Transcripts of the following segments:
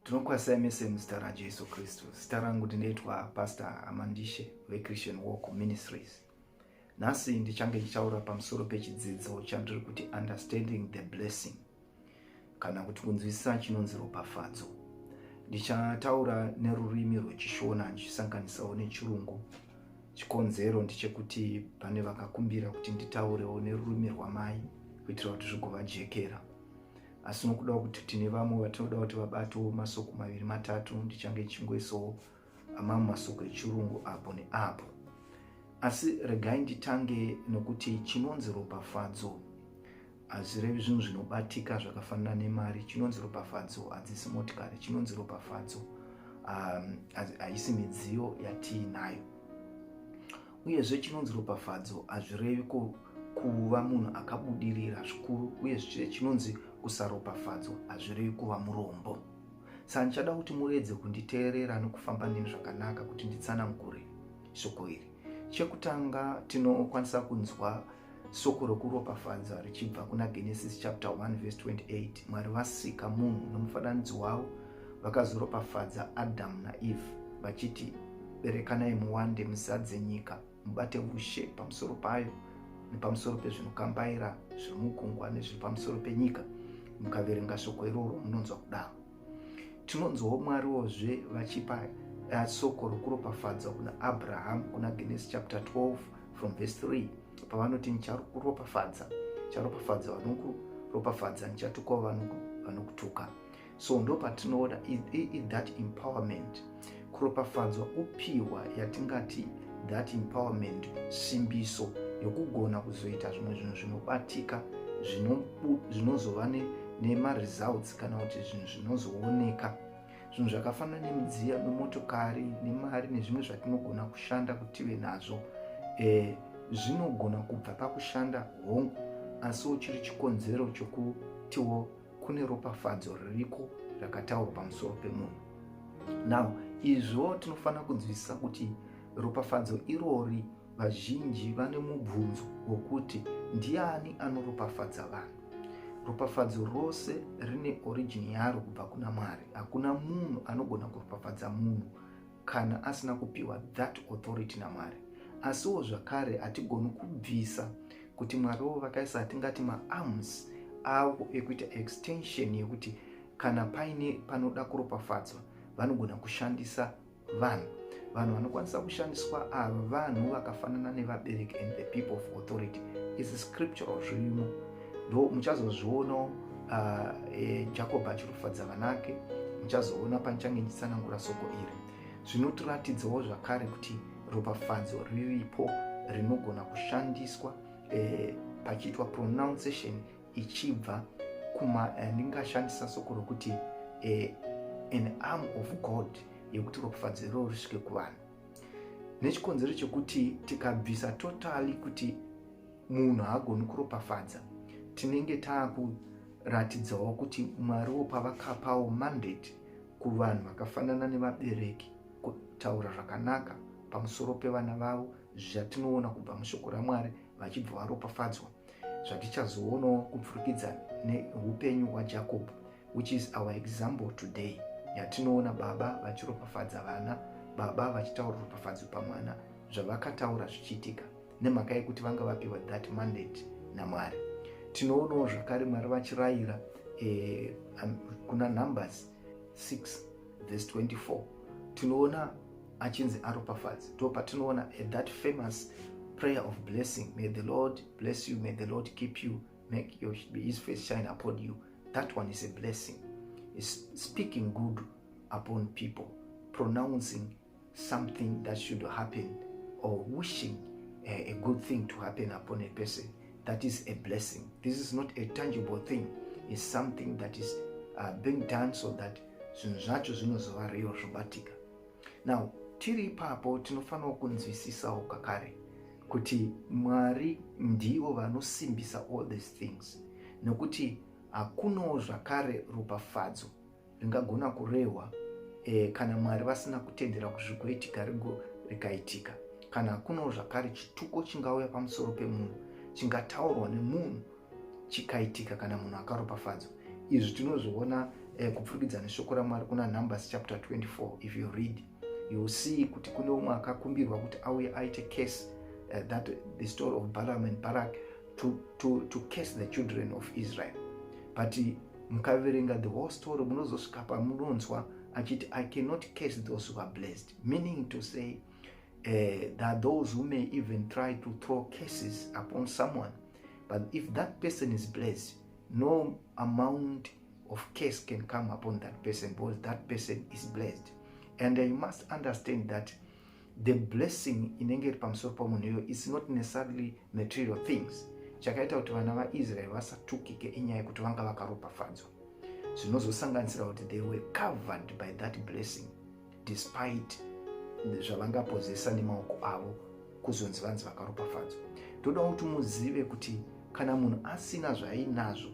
Tinokwasai mese muzita raJesu Kristu. Zita rangu ndinoitwa Pastor Amandishe veChristian Walk Ministries. Nhasi ndichange ndichitaura pamusoro pechidzidzo chandiri kuti understanding the blessing, kana kuti kunzwisisa chinonzi ropafadzo. Ndichataura nerurimi rwechishona ndichisanganisawo nechirungu. Chikonzero ndechekuti pane vakakumbira kuti nditaurewo nerurimi rwamai kuitira kuti zvigovajekera. Asi nokuda kuti tine vamwe vatinoda kuti vabatewo masoko maviri matatu, ndichange chingoisawo amamwe masoko echirungu apo neapo. Asi regai nditange nokuti chinonzi ropafadzo hazvirevi zvinhu zvinobatika zvakafanana nemari. Chinonzi ropafadzo hadzisi motikari. Chinonzi ropafadzo haisi midziyo yatiinayo. Uyezve chinonzi ropafadzo hazvirevi kuva munhu akabudirira zvikuru, uyezve chinonzi kusaropafadzo hazvirevi kuva murombo. Saka ndichada kuti muredze kunditeerera nokufamba neni zvakanaka kuti nditsanangure shoko iri. Chekutanga tinokwanisa kunzwa soko rokuropafadza richibva kuna Genesis chapter 1 verse 28. Mwari vasika munhu nomufananidzo wavo, vakazoropafadza Adamu naEve vachiti, berekanai muwande, muzadze nyika, mubate ushe pamusoro payo nepamusoro pezvinokambaira zviri mugungwa nezviri pamusoro penyika. Mukaverenga shoko iroro munonzwa kudaro. Tinonzwawo Mwariwozve vachipa soko rokuropafadza kuna Abraham kuna Genesis chapter 12 from verse 3, pavanoti ndicharopafadza vanokuropafadza, ndichatukawo vanokutuka. So ndo patinoona in that empowerment, kuropafadzwa upiwa yatingati that empowerment, simbiso yokugona kuzoita zvimwe zvinhu zvinobatika, zvinozova nemaresults kana kuti zvinhu zvinozooneka, zvinhu zvakafanana nemidziyo nemotokari nemari nezvimwe zvatinogona kushanda kuti tive nazvo. Zvinogona kubva pakushanda hongu, asiwo chiri chikonzero chokutiwo kune ropafadzo ririko rakataurwa pamusoro pemunhu. Now izvo tinofanira kunzwisisa kuti ropafadzo irori vazhinji vane mubvunzo wokuti ndiani anoropafadza vanhu. Ropafadzo rose rine origin yaro kubva kuna Mwari. Hakuna munhu anogona kuropafadza munhu kana asina kupiwa that authority naMwari. Asiwo zvakare hatigoni kubvisa kuti Mwariwo vakaisa atingati maarms avo ekuita extension yekuti kana paine panoda kuropafadzwa vanogona kushandisa vanhu. Vanhu vanokwanisa kushandiswa ava vanhu vakafanana nevabereki and the people of authority. Is scriptural zvirimo. Ndo muchazozvionawo Jacob achiropafadza vanake, muchazoona panichange nditsanangura soko iri. Zvinotiratidzawo zvakare kuti ropafadzo riripo rinogona kushandiswa pachiitwa pronunciation ichibva ndingashandisa soko rokuti an arm of God yekuti ropafadzo iroro risvike kuvanhu. Nechikonzero chekuti tikabvisa totally kuti munhu haagoni kuropafadza, tinenge taakuratidzawo kuti Mwariwo pavakapawo mandate kuvanhu vakafanana nevabereki kutaura zvakanaka pamusoro pevana vavo, zvatinoona kubva mushoko raMwari vachibva varopafadzwa, zvatichazoonawo kupfurikidza neupenyu hwaJacob, which is our example today, yatinoona baba vachiropafadza vana, baba vachitaura ropafadzo pamwana, zvavakataura zvichiitika nemhaka yekuti vanga vapiwa that mandate naMwari. Tinoonawo zvakare Mwari vachirayira kuna Numbers 6 verse 24, tinoona achinzi aropafadze. Ndo patinoona that famous prayer of blessing, may the Lord bless you, may the Lord keep you, make his face shine upon you. That one is a blessing. It's speaking good upon people, pronouncing something that should happen or wishing a good thing to happen upon a person. That is a blessing. This is not a tangible thing. It's something that is being done so that zvinhu zvacho zvinozova real zvobatika. Now tiri ipapo tinofanira kunzwisisawo kakare kuti Mwari ndivo vanosimbisa all these things, nokuti hakunawo zvakare ropafadzo ringagona kurehwa kana Mwari vasina kutendera kuti zvigoitika rikaitika. Kana hakunawo zvakare chituko chingauya pamusoro pemunhu chingataurwa nemunhu chikaitika kana munhu akaropafadzwa. Izvi tinozviona kupfurikidza neshoko raMwari kuna Numbers chapter 24. If you read, you will see kuti kune umwe akakumbirwa kuti auye aite case, that the story of Balaam and Barak, to curse the children of Israel. But mukaverenga the whole story munozosvika pamunonzwa achiti I cannot curse those who are blessed, meaning to say that those who may even try to throw curses upon someone, but if that person is blessed, no amount of curse can come upon that person because that person is blessed. And you must understand that the blessing inenge iri pamusoro pamunhu is not necessarily material things. Chakaita kuti vana vaIsrael vasatukike inyaya yekuti vanga vakaropafadzwa, zvinozosanganisira kuti they were covered by that blessing despite zvavangapozesa nemaoko avo kuzonzi vanzi vakaropafadzwa. Toda kuti muzive kuti kana munhu asina zvaainazvo,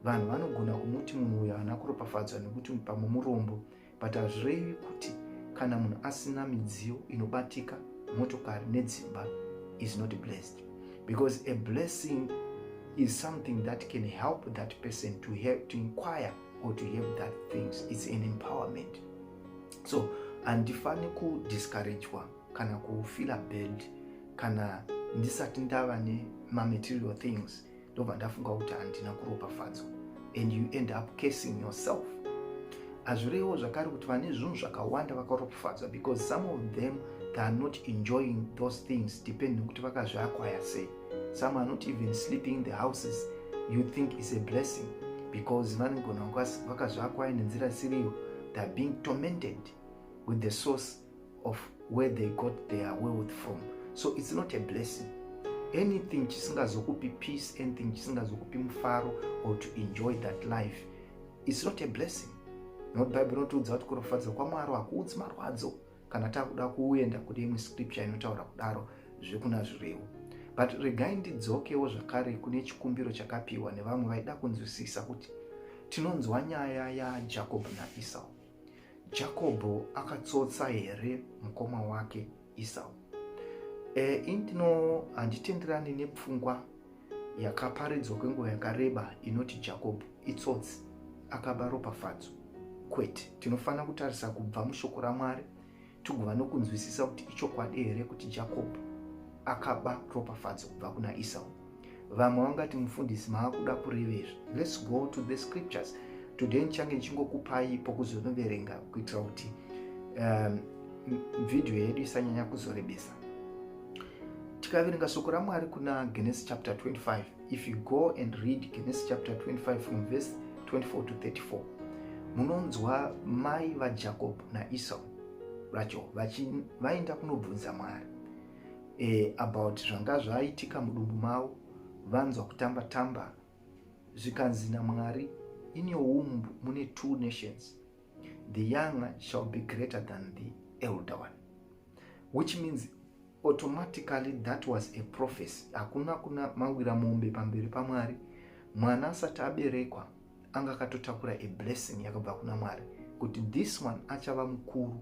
vanhu vanogona kumuti munhu uyo haana kuropafadzwa nekuti pamwe murombo, but hazvirevi kuti kana munhu asina midziyo inobatika, motokari nedzimba, is not blessed. Because a blessing is something that can help that person to inquire or to have that things. It's an empowerment. So handifani kudiscouragewa kana kufila bad kana ndisati ndava nematerial things ndobva ndafunga kuti handina kuropafadzwa, and you end up cursing yourself. Hazvirevo zvakare kuti vane zvinhu zvakawanda vakaropafadzwa, because some of them they are not enjoying those things depending kuti vakazviacquire sei. Some are not even sleeping in the houses you think is a blessing, because vanogona vakazviacquire nenzira isiriyo. They are being tormented with the source of where they got their wealth from. So it's not a blessing. Anything chisingazokupi peace, anything chisingazokupi mufaro, or to enjoy that life, it's not a blessing. Not Bible notiudza kuti kuropafadzwa kwaMwari hakuudzi marwadzo kana takuda kuenda kune imwe scripture inotaura kudaro zvekuna zvirevo. But regai ndidzokewo zvakare kune chikumbiro chakapiwa nevamwe vaida kunzwisisa kuti tinonzwa nyaya yaJacob naEsau. Jacob akatsotsa here mukoma wake Esau. Indino handitenderani nepfungwa yakaparidzwa kwenguva yakareba inoti Jacob itsotsi akaba ropafadzo. Kwete, tinofana kutarisa kubva mushoko raMwari tugova nokunzwisisa kuti ichokwadi here kuti Jacob akaba ropafadzo kubva kuna Esau. Vamwe vangati mufundisi maakuda kurevezva. Let's go to the scriptures. Today nchange nchingokupai pokuzonoverenga kuitira kuti video yedu isanyanya kuzorebesa. Tikaverenga shoko raMwari kuna Genesis chapter 25. If you go and read Genesis chapter 25 from verse 24 to 34, munonzwa mai vaJacob naEsau racho vaenda kunobvunza Mwari about zvanga zvaitika mudumbu mavo. Vanzwa kutamba-tamba zvikanzi naMwari, in your womb mune 2 nations, the younger shall be greater than the elder one, which means automatically that was a prophecy. Hakuna kuna mawira mombe pamberi paMwari, mwana asati aberekwa anga katotakura a blessing yakabva kuna Mwari kuti this one achava mukuru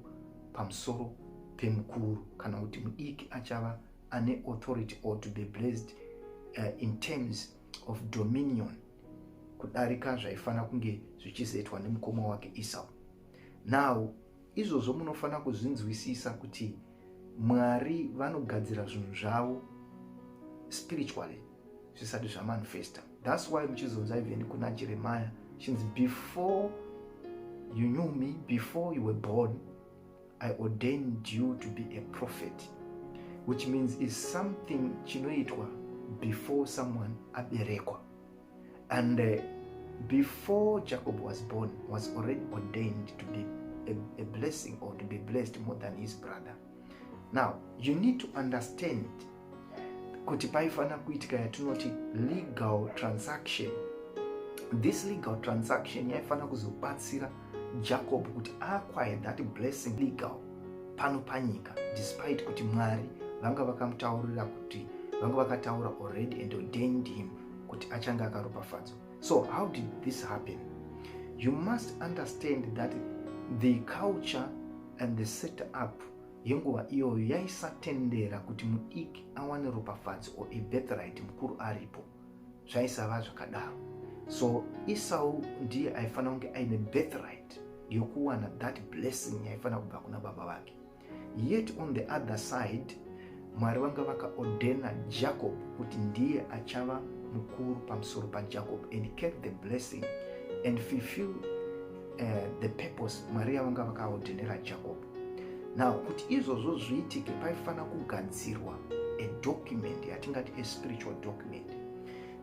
pamusoro pemukuru, kana kuti mudiki achava ane authority or to be blessed in terms of dominion kudarika zvaifana kunge zvichizoitwa nemukoma wake Esau. Now izvozvo munofana kuzvinzwisisa kuti Mwari vanogadzira zvinhu zvavo spiritually zvisati zvamanifesta. That's why muchizonzwa even kuna Jeremiah chinzi, before you knew me, before you were born, I ordained you to be a prophet, which means is something chinoitwa before someone aberekwa. And before Jacob was born, was already ordained to be a blessing or to be blessed more than his brother. Now, you need to understand kuti paifana kuitika yatinoti legal transaction. This legal transaction yaifana kuzobatsira Jacob kuti acquire that blessing legal pano panyika, despite kuti Mwari vanga vakamutaurira kuti vanga vakataura already and ordained him kuti achanga akaropafadzwa. So how did this happen? You must understand that the culture and the setup yenguva iyoyo yaisatendera kuti mudiki awane ropafadzo or a birthright mukuru aripo. Zvaisava zvakadaro. So Esau ndiye aifana kunge aine birthright yokuwana that blessing yaifana kubva kuna baba vake. Yet on the other side, Mwari vanga vakaordena Jacob kuti ndiye achava mukuru pamusoro paJacob, and kept the blessing and fulfill the purpose Mwari vanga vakaordenera Jacob. Now kuti izvozvo zviitike paifana kugadzirwa a document yatingati a spiritual document.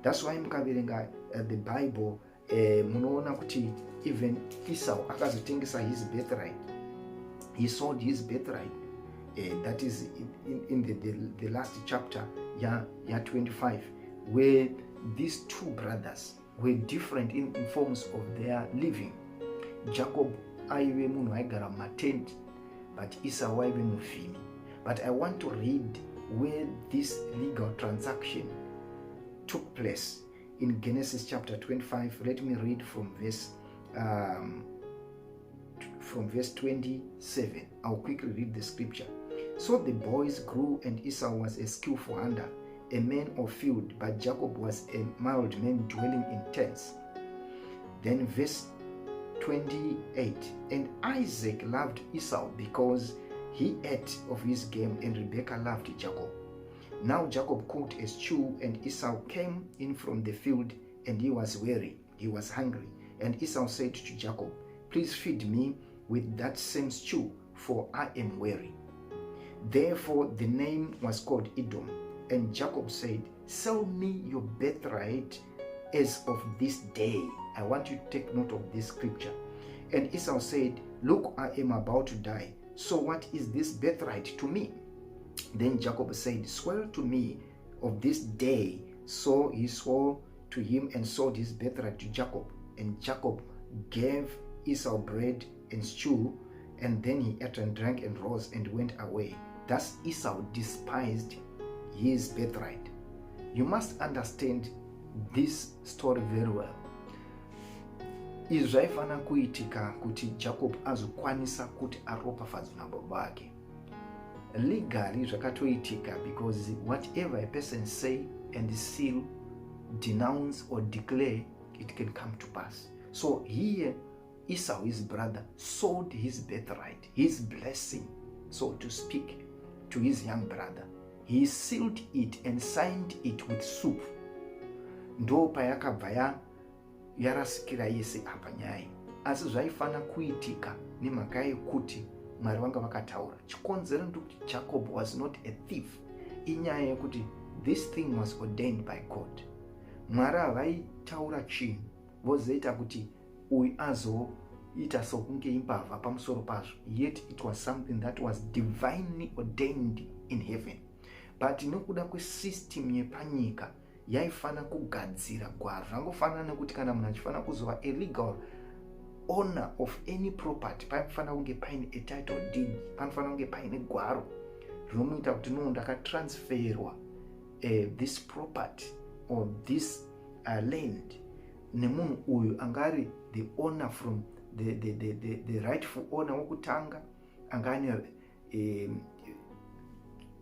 That's why mukaverenga the Bible munoona kuti even Esau akazotengesa his birthright. He sold his birthright. That is in the last chapter, yeah 25, where these two brothers were different in forms of their living. Jacob aive munhu aigara matent, but Esau aive muvhimi. But I want to read where this legal transaction took place in Genesis chapter 25. Let me read from verse 27. I'll quickly read the scripture. So the boys grew, and Esau was a skillful hunter, a man of field, but Jacob was a mild man dwelling in tents. Then verse 28, and Isaac loved Esau because he ate of his game, and Rebekah loved Jacob. Now Jacob cooked a stew, and Esau came in from the field, and he was weary, he was hungry. And Esau said to Jacob, please feed me with that same stew, for I am weary. Therefore the name was called Edom. And Jacob said, sell me your birthright as of this day. I want you to take note of this scripture. And Esau said, look, I am about to die. So what is this birthright to me? Then Jacob said, swear to me of this day. So he swore to him and sold his birthright to Jacob. And Jacob gave Esau bread and stew, and then he ate and drank and rose and went away. Thus Esau despised his birthright. You must understand this story very well. Izvi zvaifana kuitika kuti Jacob azokwanisa kuti aropafadzwe nababa vake. Legally zvakatoitika because whatever a person say and seal, denounce or declare, it can come to pass. So here Esau, his brother, sold his birthright, his blessing, so to speak, to his young brother. He sealed it and signed it with soup. Ndo payakabva yarasikira yese apa nyaya. Asi zvaifana kuitika nemhaka yekuti Mwari vanga vakataura. Chikonzero ndokuti Jacob was not a thief. Inyaya yekuti this thing was ordained by God. Mwari havaitaura chinhu vozoita kuti uyu azoita sokunge imbavha pamusoro pazvo. Yet it was something that was divinely ordained in heaven. But nokuda kwesystem yepanyika yaifana kugadzira gwaro. Zvangofanana nekuti kana munhu achifana kuzova a legal owner of any property, panofana kunge paine a title deed, panofana kunge paine gwaro rinomuita kuti no ndakatransferwa this property or this land nemunhu uyu angari the owner from the rightful owner wokutanga, angane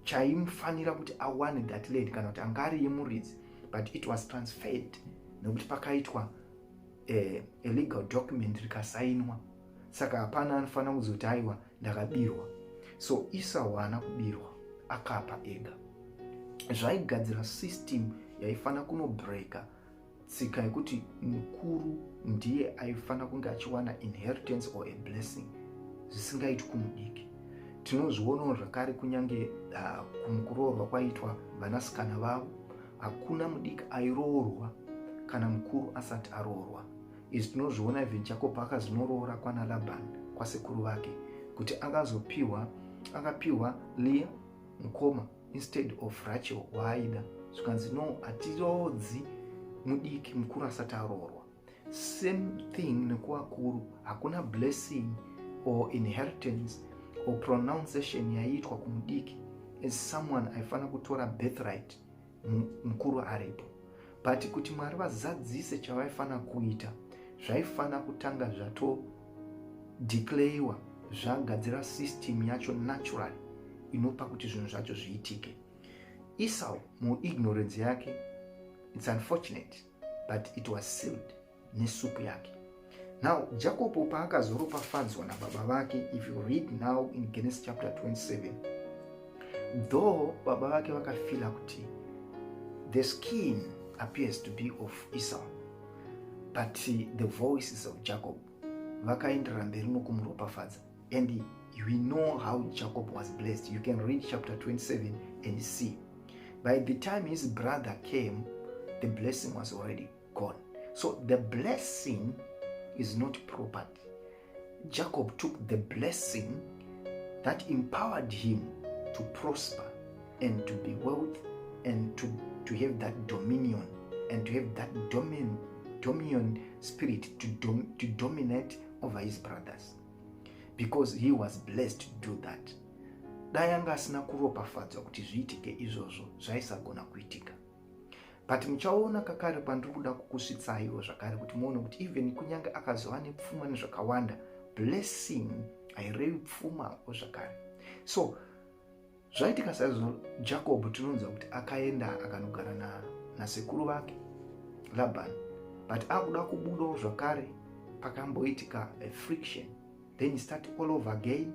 chaimufanira kuti awane that land kana kuti angari yemuridzi, but it was transferred nekuti pakaitwa a legal document rikasainwa. Saka hapana anofanira kuzoti aiwa ndakabirwa. So Esau haana kubirwa, akapa ega. Zvaigadzira system yaifana kunobreaka tsika yekuti mukuru ndiye aifana kunge achiwana inheritance or a blessing zvisingaitwi kumudiki. Tinozvionawo zvakare kunyange kumukuroorwa kwaitwa vanasikana vavo, hakuna mudiki airoorwa kana mukuru asati aroorwa. Izvi tinozviona even Jacob akazvinoroora kwana Labani kwasekuru vake kuti akapiwa Leah mukoma instead of Rachel waaida. Zvikanzi no, hatirodzi mudiki mukuru asati aroorwa. Same thing nekuvakuru, hakuna blessing or inheritance or pronunciation yaitwa kumudiki as someone aifana kutora birthright mukuru aripo. But kuti Mwari vazadzise chavaifana kuita, zvaifana kutanga zvato declarewa, zvagadzira system yacho natural inopa kuti zvinhu zvacho zviitike. Esau mu ignorance yake, it's unfortunate, but it was sealed. nesupu yake. Now Jacob paakazoropafadzwa nababa vake, if you read now in Genesis chapter 27, though baba vake vakafila kuti the skin appears to be of Esau, but the voice is of Jacob, vakaendera mberi nokumuropafadza. And we know how Jacob was blessed. You can read chapter 27 and see. By the time his brother came, the blessing was already gone. So the blessing is not property. Jacob took the blessing that empowered him to prosper and to be wealthy and to have that dominion and to have that dominion spirit to dominate over his brothers, because he was blessed to do that. Dayanga asina kuropafadzwa kuti zviitike izvozvo zvaisagona kuitika. But muchaona kakare pandiri kuda kukusvitsaiwo zvakare kuti muone kuti even kunyange akazova nepfuma nezvakawanda, blessing hairevi pfumawo zvakare. So zvaitika saizvo Jacob tinonzwa kuti akaenda akanogara nasekuru vake Laban, but akuda kubudawo zvakare pakamboitika a friction. Then he started all over again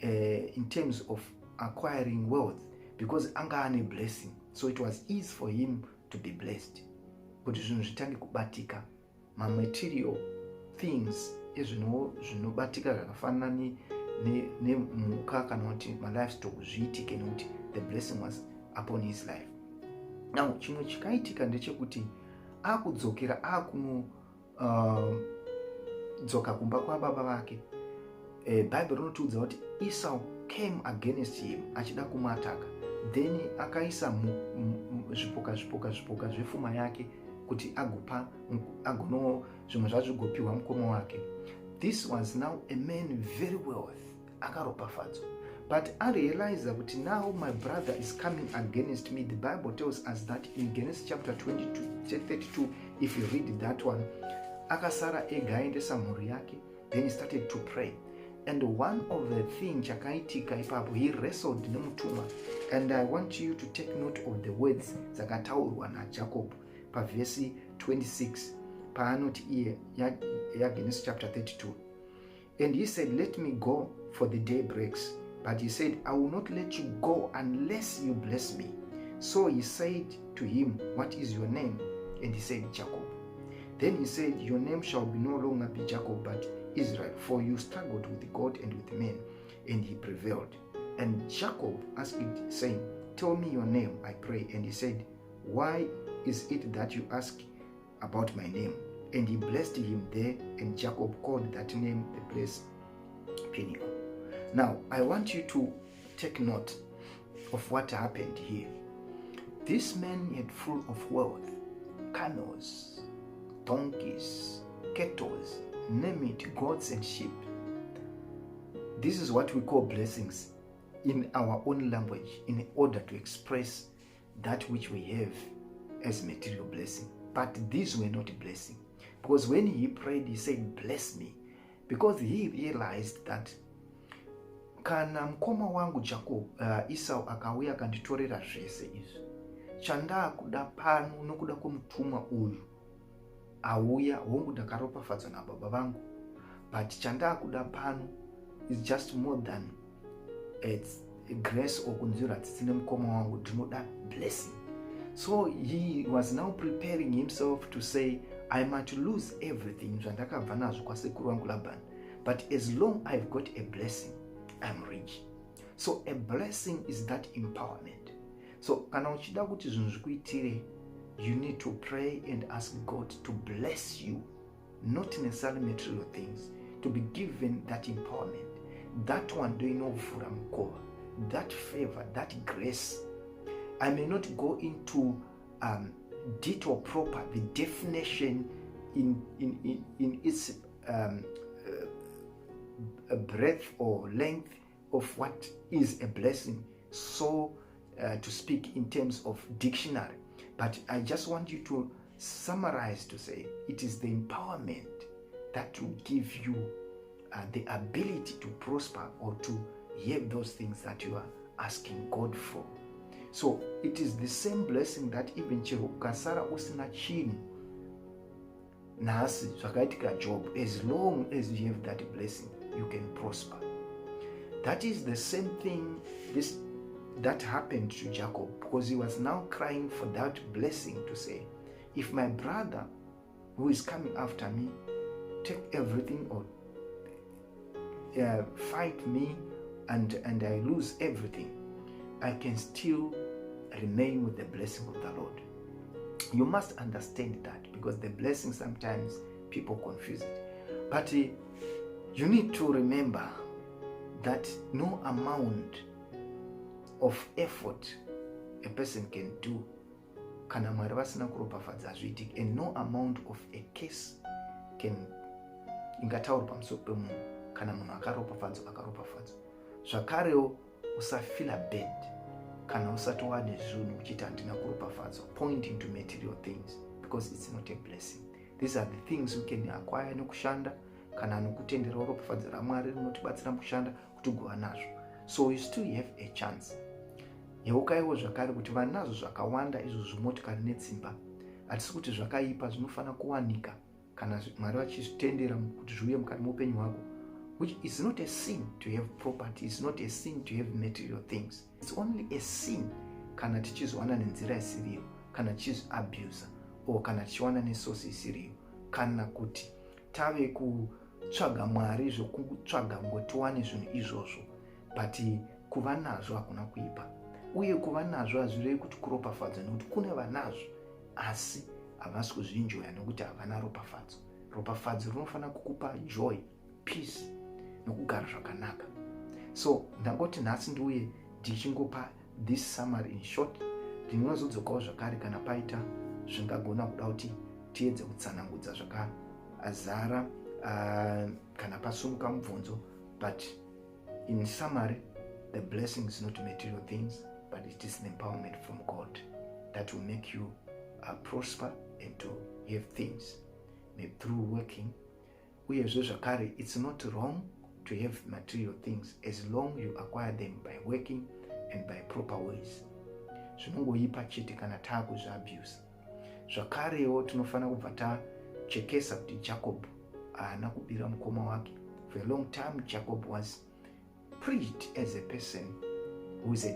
in terms of acquiring wealth, because anga ane blessing, so it was easy for him to be blessed. Kuti zvinhu zvitange kubatika, material things zvinobatika zvakafanana nemhuka kana kuti livestock zviitike nekuti the blessing was upon his life. Now chimwe chikaitika ndechekuti akudzokera dzoka kumba kwababa vake, Bible rinotiudza kuti Esau came against him achida kumataka, then akaisa zvipoka zvepfuma yake kuti agono zvimwe zvazvigopiwa mukoma wake. This was now a man very wealthy, akaropafadzwa, but I realized that now my brother is coming against me. The Bible tells us that in Genesis chapter 32, if you read that one, akasara ega aendesa mhuri yake, then he started to pray. And one of the things chakaitika ipapo, he wrestled nemutumwa. And I want you to take note of the words dzakataurwa naJacob pavhesi 26 paanoti iye yaGenesis chapter 32. And he said, let me go, for the day breaks. But he said, I will not let you go unless you bless me. So he said to him, what is your name? And he said, Jacob. Then he said, your name shall no longer be Jacob, but Israel, for you struggled with God and with men, and he prevailed. And Jacob asked it, saying, tell me your name, I pray. And he said, why is it that you ask about my name? And he blessed him there, and Jacob called that name the place Peniel. Now, I want you to take note of what happened here. This man had full of wealth, camels, donkeys, cattle, name it, goats and sheep. This is what we call blessings in our own language, in order to express that which we have as material blessing. But these were not a blessing, because when he prayed, he said, bless me, because he realized that kana mukoma wangu Jacob Esau akauya akanditorera zvese izvi, chandakuda pano nokuda kwomutumwa uyu auya hongu ndakaropafadzwa nababa vangu, but chandakuda pano is just more than it's a grace or kunzwira tsine mukoma wangu, ndinoda blessing. So he was now preparing himself to say, I might lose everything zvandakabva nazvo kwasekuru wangu Laban, but as long I've got a blessing, I'm rich. So a blessing is that empowerment. So kana uchida kuti zvinhu zvikuitire, you need to pray and ask God to bless you, not necessarily material things, to be given that empowerment, that one doing over that favor, that grace. I may not go into detail proper the definition in its breadth or length of what is a blessing, so to speak in terms of dictionary, but I just want you to summarize to say it is the empowerment that will give you the ability to prosper or to have those things that you are asking God for. So it is the same blessing that even chero ukasara usina chinhu, nhasi zvakaitika Job, as long as you have that blessing, you can prosper. That is the same thing that happened to Jacob, because he was now crying for that blessing to say, if my brother who is coming after me take everything or fight me and I lose everything, I can still remain with the blessing of the Lord. You must understand that, because the blessing sometimes people confuse it. But you need to remember that no amount of effort a person can do kana Mwari vasina kuropafadza zviitike, and no amount of a case can ingataura pamusoro pemunhu kana munhu akaropafadzwa. Zvakarewo usafila bad kana usati wane zvinhu uchiti handina kuropafadzwa, pointing to material things, because it's not a blessing. These are the things you can acquire nokushanda, kana nokutendera ropafadzo raMwari rinotibatsira mukushanda kuti ugova nazvo. So you still have a chance. Yeukaiwo zvakare kuti vanazvo zvakawanda izvo zvimotikari netsimba, hatisi kuti zvakaipa zvinofana kuwanika kana Mwari vachizvitendera kuti zviuye mukati muupenyu hwako, which is not a sin to have property, it's not a sin to have material things. It's only a sin kana tichizowana nenzira isiriyo, kana tichizviabuse, or kana tichiwana nesosi isiriyo, kana kuti tave kutsvaga Mwari zvokutsvaga ngotiwane zvinhu izvozvo, but kuva nazvo hakuna kuipa. Uye kuva nazvo hazvirevi kuti kuropafadzwa, nekuti kune vanazvo asi havasi kuzvinjoya nokuti havana ropafadzo. Ropafadzo rinofana kukupa joy, peace nokugara zvakanaka. So ndangoti nhasi ndiuye ndichingopa this summary in short. Ndinozodzokawo zvakare kana paita zvingagona kuda kuti tiedze kutsanangudza zvakazara kana pasunguka mubvunzo. But in summary, the blessing is not material things, but it is an empowerment from God that will make you prosper and to have things maybe through working. Uyezve zvakare, it's not wrong to have material things as long you acquire them by working and by proper ways. Zvinongoipa chete kana taakuzviabuse. Zvakarewo tinofana kubva tachekesa kuti Jacob haana kubira mukoma wake. For a long time Jacob was preached as a person who is a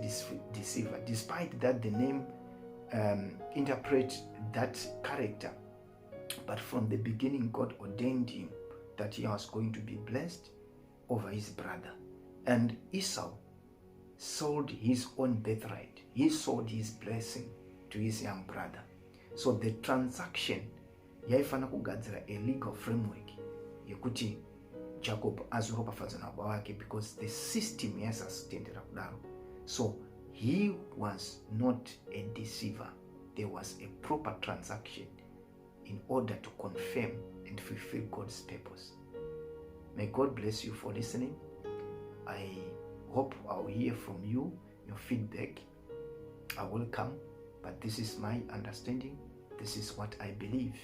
deceiver, despite that the name interprets that character. But from the beginning, God ordained him that he was going to be blessed over his brother. And Esau sold his own birthright. He sold his blessing to his young brother. So the transaction yaifana kugadzira a legal framework yekuti Jacob azoropafadzwa nababa wake, because the system yaisazotendera kudaro. So he was not a deceiver. There was a proper transaction in order to confirm and fulfill God's purpose. May God bless you for listening. I hope I'll hear from you, your feedback. I will come, but this is my understanding. This is what I believe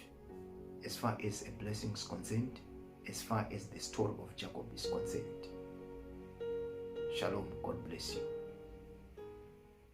as far as a blessing is concerned, as far as the story of Jacob is concerned. Shalom. God bless you.